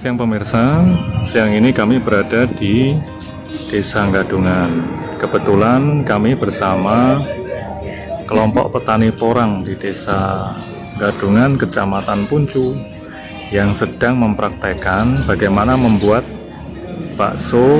Siang pemirsa, siang ini kami berada di Desa Gadungan. Kebetulan kami bersama kelompok petani porang di Desa Gadungan, Kecamatan Puncu, yang sedang mempraktekkan bagaimana membuat bakso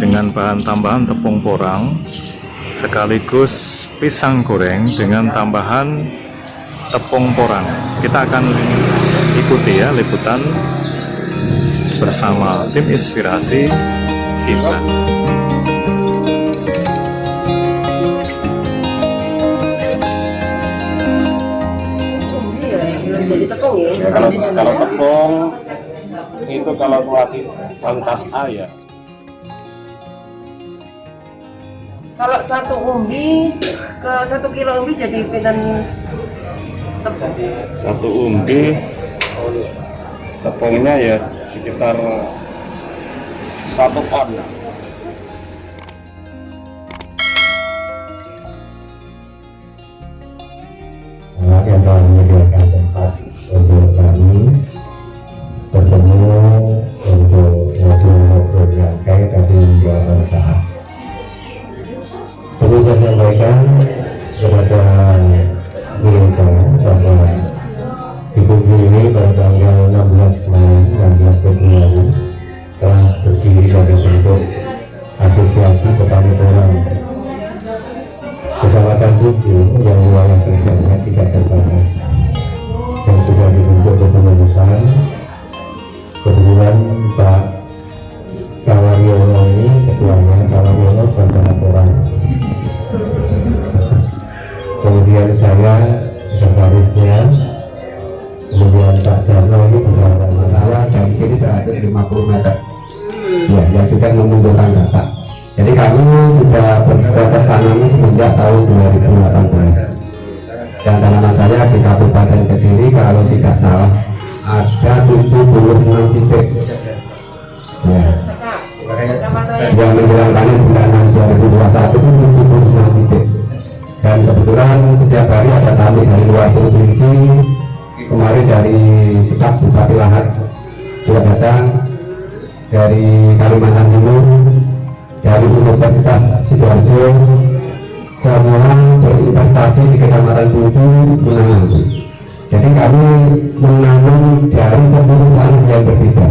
dengan bahan tambahan tepung porang sekaligus pisang goreng dengan tambahan tepung porang. Kita akan ikuti ya liputan bersama tim inspirasi kita. Kalau tepung itu kalau kualitas A ya. Kalau 1 umbi ke 1 kilo umbi jadi pinten tepung? 1 umbi tepungnya ya sekitar 1 on. Yang telah menyediakan tempat untuk kami bertemu untuk ngobrol-ngobrol terkait tadi beberapa saat. Perlu saya sampaikan kepada pemirsa bahwa di Puncu ini pada tanggal 16 kemarin, 16 Februari telah berdiri dari bentuk asosiasi petani porang Kecamatan Puncu yang wilayah kerjanya tidak terbatas dan sudah dibentuk kepengurusan. Kebetulan Pak Kawaryono ini ketuanya, Kawaryono Sarjana Porang. Kemudian saya sekretarisnya, kemudian Pak Darno ini bersama saya dari sini 150 meter. Ya, yang sudah mengumpulkan data. Jadi kami sudah bercocok tanam semenjak tahun 2018. Dan tanaman saya di Kabupaten Kediri kalau tidak salah ada 76 titik. Ya. Yang menjelang panen bulan 2021 itu 76 titik. Dan kebetulan setiap hari ada tamu dari luar provinsi. Kemarin dari Sikap Bupati Lahat juga datang, dari Kalimantan Timur, dari Universitas Sidoarjo, semua berinvestasi di Kecamatan Puncu menanam. Jadi kami menanam dari 10 tanah yang berbeda,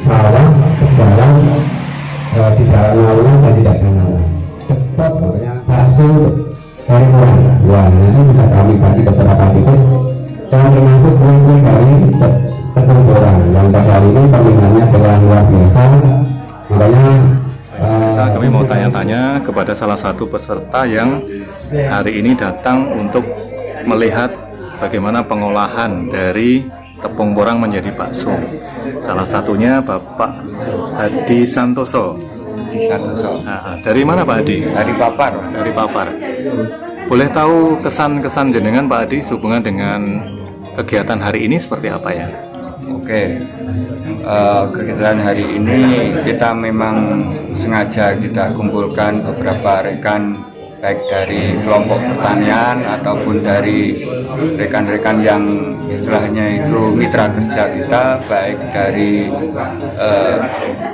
sawah, tegalan, di jalan lawan dan tidak ada lawan. Cepat, bakso dari luar. Wah, ini sudah kami bagi beberapa titik. Dan termasuk kue dari tepung porang yang pada hari ini peminatnya telah luar biasa. Makanya Kami mau tanya-tanya kepada salah satu peserta yang hari ini datang untuk melihat bagaimana pengolahan dari tepung porang menjadi bakso. Salah satunya Bapak Hadi Santoso. Nah, dari mana Pak Hadi? Dari Papar. Dari Papar. Boleh tahu kesan-kesan jenengan Pak Hadi sehubungan dengan kegiatan hari ini seperti apa ya? Oke, kegiatan hari ini kita memang sengaja kita kumpulkan beberapa rekan, baik dari kelompok pertanian ataupun dari rekan-rekan yang istilahnya itu mitra kerja kita, baik dari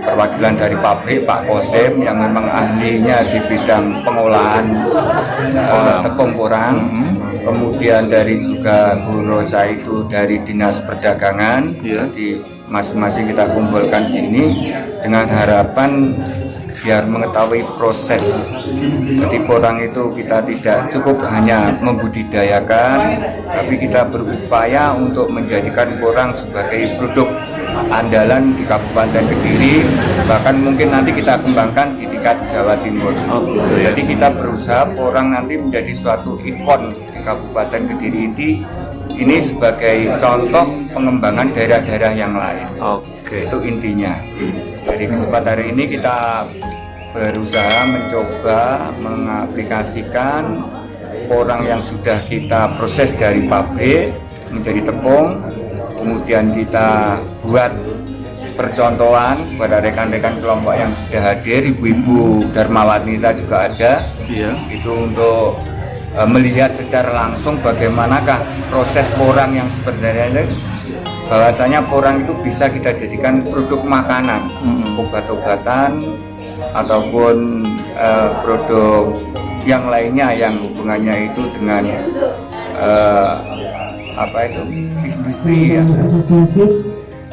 perwakilan dari pabrik Pak Kosim yang memang ahlinya di bidang pengolahan tepung porang. Kemudian dari juga Bu Rosa itu dari Dinas Perdagangan. Jadi masing-masing kita kumpulkan ini dengan harapan biar mengetahui proses. Jadi porang itu kita tidak cukup hanya membudidayakan, tapi kita berupaya untuk menjadikan porang sebagai produk andalan di Kabupaten Kediri, bahkan mungkin nanti kita kembangkan di tingkat Jawa Timur. Jadi kita berusaha porang nanti menjadi suatu ikon di Kabupaten Kediri ini sebagai contoh pengembangan daerah-daerah yang lain. Itu intinya. Jadi kesempatan hari ini kita berusaha mencoba mengaplikasikan porang yang sudah kita proses dari pabrik menjadi tepung. Kemudian kita buat percontohan kepada rekan-rekan kelompok yang sudah hadir, ibu-ibu Dharmawanita juga ada. Itu untuk melihat secara langsung bagaimanakah proses porang yang sebenarnya bahwasanya porang itu bisa kita jadikan produk makanan, obat-obatan ataupun produk yang lainnya yang hubungannya itu dengan industri ya. Asosiasi,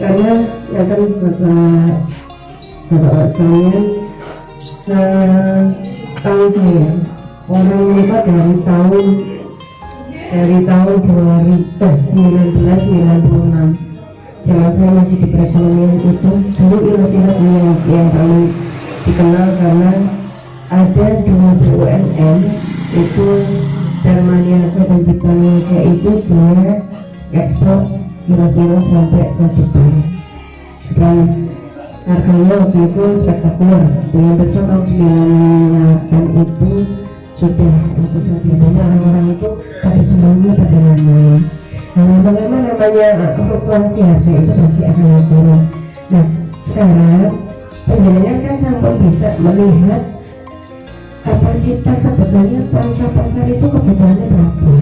karena ya kan bapak sekalian, setahu saya orang mereka dari tahun 1996 zaman saya masih di perekonomian itu, dulu ilas-ilas yang kami dikenal karena ada 2 BUMN itu Permaniaga dan Cipta Indonesia itu dia ekspor ilas-ilas sampai ke Jepang, dan harganya waktu itu spektakuler. Dengan besok tahun 98 itu sudah besar, biasanya orang-orang itu pada semuanya pada namanya. Nah, lama-lama namanya fluktuasi harga itu pasti akan turun. Nah, sekarang penjelasan kan sampai bisa melihat kapasitas sebetulnya pangsa pasar itu kebutuhannya berapa.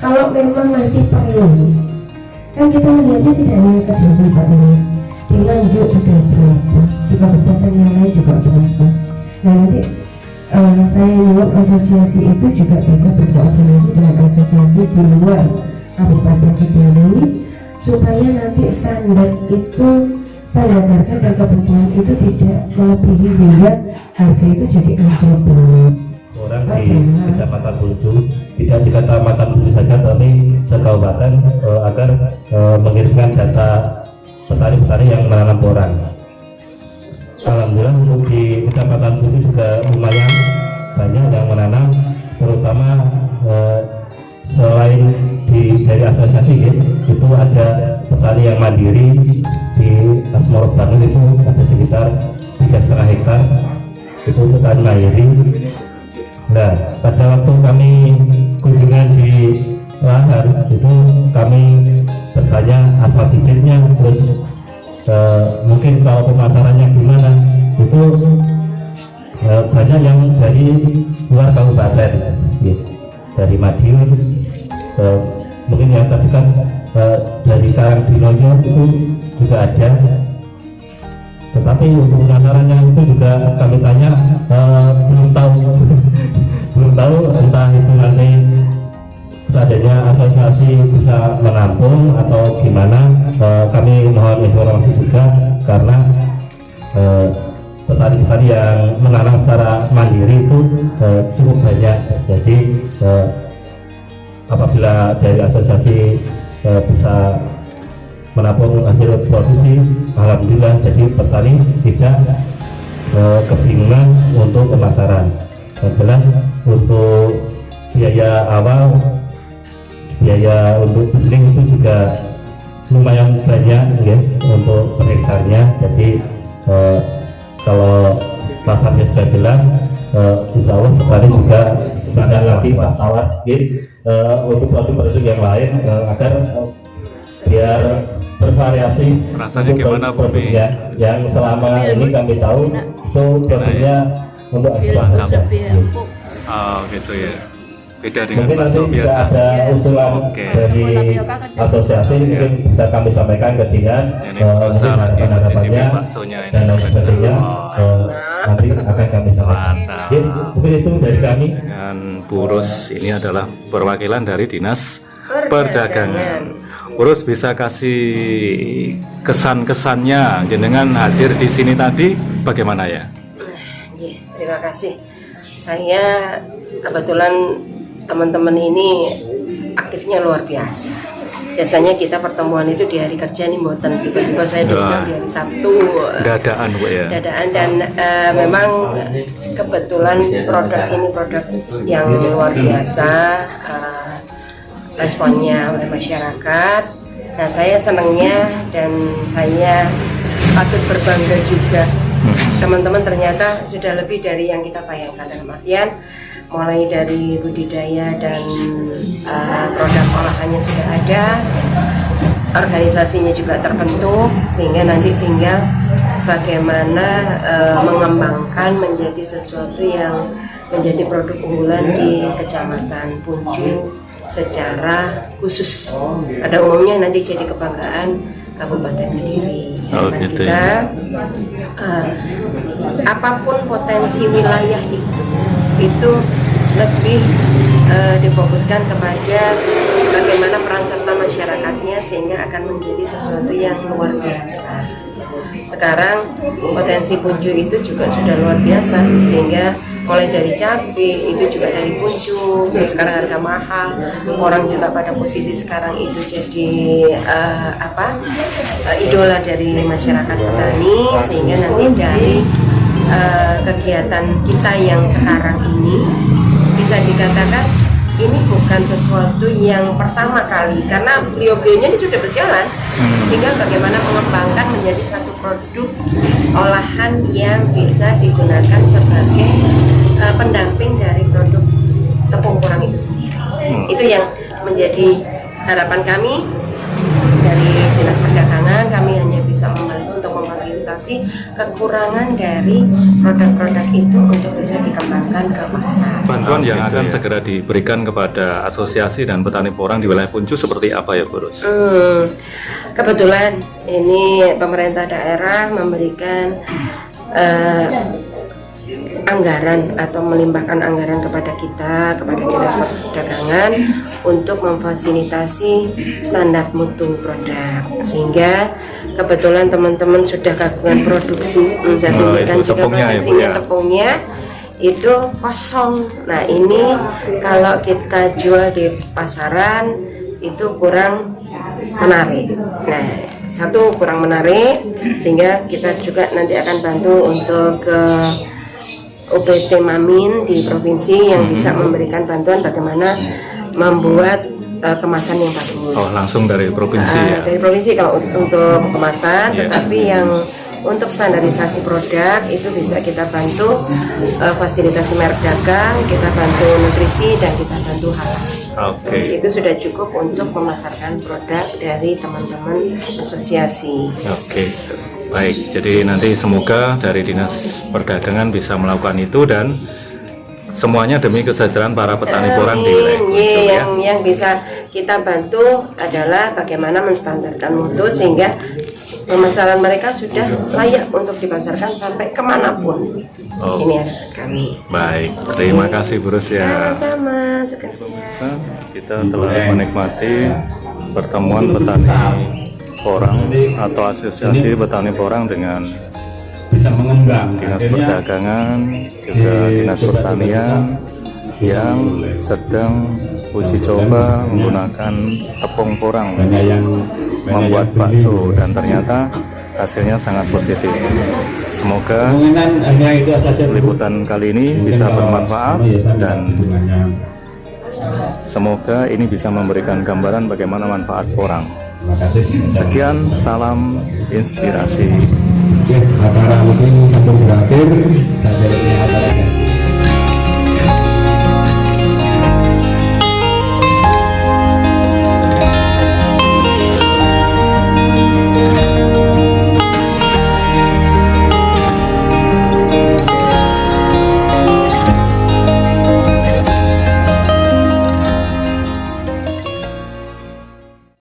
Kalau memang masih perlu, kan kita melihatnya tidak hanya ke Jawa ini, di Nganjuk sudah berapa, di kabupaten yang lain juga berapa. Nah, nanti saya ingin asosiasi itu juga bisa berkoordinasi dengan asosiasi di luar Kabupaten Kediri supaya nanti standar harga dan kebutuhan itu tidak melebihi sehingga harga itu jadi anjlok. Orang di Kecamatan Bojo, tidak di Kecamatan Bojo saja tapi sekabupaten agar mengirimkan data petani-petani yang menanam porang. Alhamdulillah untuk di Kecamatan Bojo juga lumayan banyak yang menanam, terutama selain dari asosiasi itu ada petani yang mandiri di Asmoro Bangun, itu ada sekitar 3,5 hektar itu petani mandiri. Nah, pada waktu kami kunjungan di lahan itu kami bertanya asal bijinya, terus mungkin kalau pemasarannya gimana, itu banyak yang dari luar kabupaten, dari Madiun, mungkin yang tadi kan dari Karangdinojo itu juga ada. Tetapi untuk pemasarannya itu juga kami tanya, belum tahu entah itu nanti seadanya asosiasi bisa menampung atau gimana. Kami mohon informasi juga karena petani-petani yang menanam secara mandiri itu cukup banyak. Jadi apabila dari asosiasi bisa menampung hasil produksi, alhamdulillah, jadi petani tidak kebingungan untuk pemasaran. Yang jelas untuk biaya awal, biaya untuk beli itu juga lumayan banyak ya untuk per hektarnya. Jadi kalau pasarnya sudah jelas, insya Allah petani juga tidak lagi masalah untuk produk-produk yang lain agar biar bervariasi. Rasanya gimana, Bumi? Yang selama ini kami tahu itu produknya untuk ekspor saja. Oh gitu ya, beda dengan Mungkin nanti bakso jika biasa. ada usulan Oke. dari asosiasi mungkin bisa kami sampaikan ke dinas, Ini proposal lagi harapan-harapannya baksonya ini. dan lain sebagainya. Nanti akan kami sampaikan. Mantap. Jadi, mungkin itu dari kami. Dan Purus ini adalah perwakilan dari Dinas Perdagangan. Purus bisa kasih kesan-kesannya jenengan hadir di sini tadi bagaimana ya? Terima kasih. Saya kebetulan teman-teman ini aktifnya luar biasa. Biasanya kita pertemuan itu di hari kerja nih, mboten, tiba-tiba saya diundang di hari Sabtu. Dadaan Bu ya. Dadaan, dan memang kebetulan produk ini produk yang luar biasa, responnya oleh masyarakat. Nah, saya senangnya dan saya patut berbangga juga. Teman-teman ternyata sudah lebih dari yang kita bayangkan, dalam artian mulai dari budidaya dan produk olahannya sudah ada, organisasinya juga terbentuk, sehingga nanti tinggal bagaimana mengembangkan menjadi sesuatu yang menjadi produk unggulan di Kecamatan Punju secara khusus. Pada umumnya nanti jadi kebanggaan Kabupaten Kediri. Oh, Karena gitu kita ya. apapun potensi wilayah itu lebih difokuskan kepada bagaimana peran serta masyarakatnya sehingga akan menjadi sesuatu yang luar biasa. Sekarang potensi Punju itu juga sudah luar biasa, sehingga mulai dari cabai itu juga dari Punju, terus sekarang harga mahal, orang juga pada posisi sekarang itu jadi idola dari masyarakat petani, sehingga nanti dari kegiatan kita yang sekarang ini bisa dikatakan ini bukan sesuatu yang pertama kali, karena beliau-beliaunya ini sudah berjalan. Tinggal bagaimana mengembangkan menjadi satu produk olahan yang bisa digunakan sebagai pendamping dari produk tepung porang itu sendiri. Itu yang menjadi harapan kami dari Dinas Perdagangan. Kami hanya bisa membantu untuk memfasilitasi kekurangan dari produk-produk itu untuk bisa dikembangkan ke pasar. Bantuan yang akan segera diberikan kepada asosiasi dan petani porang di wilayah Punju seperti apa ya, Bu Ros? Kebetulan ini pemerintah daerah memberikan anggaran atau melimpahkan anggaran kepada kita, kepada Dinas Perdagangan untuk memfasilitasi standar mutu produk, sehingga kebetulan teman-teman sudah kagungan produksi, saya tunjukkan itu juga tepungnya ya, Bu, produksinya, ya? tepungnya itu kosong. Nah ini kalau kita jual di pasaran itu kurang menarik. Nah satu kurang menarik, sehingga kita juga nanti akan bantu untuk ke UPT Mamin di provinsi yang bisa memberikan bantuan bagaimana membuat kemasan yang bagus. Oh, langsung dari provinsi ya? Dari provinsi kalau untuk kemasan, tetapi yang untuk standarisasi produk itu bisa kita bantu fasilitasi merek dagang, kita bantu nutrisi, dan kita bantu halal. Oke. Itu sudah cukup untuk memasarkan produk dari teman-teman asosiasi. Oke, baik. Jadi nanti semoga dari Dinas Perdagangan bisa melakukan itu dan semuanya demi kesejahteraan para petani porang di wilayah Punju ya. Yang bisa kita bantu adalah bagaimana menstandarkan mutu sehingga pemasaran mereka sudah layak untuk dipasarkan sampai kemanapun. Oh. Ini harapan kami. Baik, terima kasih Bu Ros ya. Sama-sama, sukacita. Kita telah menikmati pertemuan petani porang atau asosiasi petani porang dengan bisa mengembang. Dinas Perdagangan, juga Dinas Pertanian yang sedang uji coba menggunakan tepung porang membuat bakso, dan ternyata hasilnya sangat positif. Semoga liputan kali ini bisa bermanfaat dan semoga ini bisa memberikan gambaran bagaimana manfaat porang. Sekian, salam inspirasi. Acara mungkin sampai berakhir. Saya dari acara